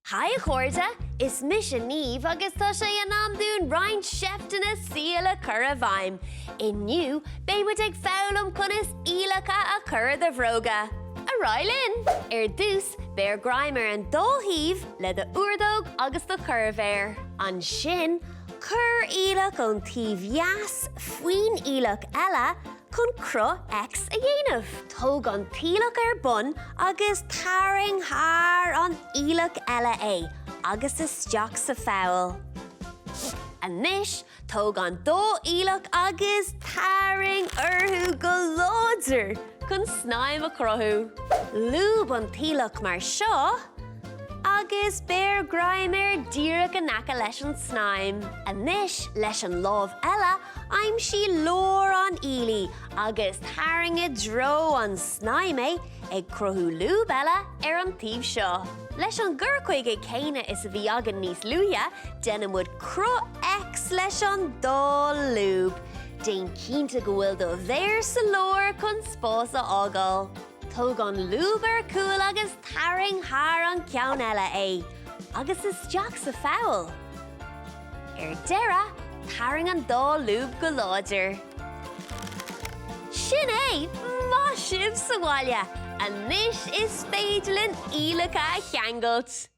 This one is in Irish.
Hi chuirde, is mis Niamh agus tá sé an amdún Ryan Seifteanna Saoil a chur a bhaim. Inniu, béimid ag fáil conas Barriallacha a chur de bhróga. A roilinn! Dús, bear grimer an dóhíh le de úrdóg agus do curvéir. An sin, chur Barriallach ón tíomhheas faoin Barriallach eile chun cro ex a dhéanamh. Tóg an tíollach bun agus tarring haar an Barriallach eile é, agus isteach sa fáil. Anis, tóg an dó Barriallach agus tarring go láidir chun cnaipe a crothú. Lúb an tíollach mar seo, agus bear grimer díreach an naca leis an cnaim. Anis, leis an lámh eile, aim si lór an ílí, agus tarring a dro an cnaime ag crothú lúb eile an tíobh seo. Leis an gurcuige céine is a bhí agan níos luaithe, denimid cro ex leis an dó lúb. Déan cínta go bhfuil do bhéir sa lór chun spása ágáil. Tóg an lúb cúil agus tarring haar an ceann eile é, agus isteach sa fáil. Deireadh, tarring an dó lúb go láidir. Sin é, má sibh sa bhaile, anis is féidirlinn Barriallacha a cheangailt.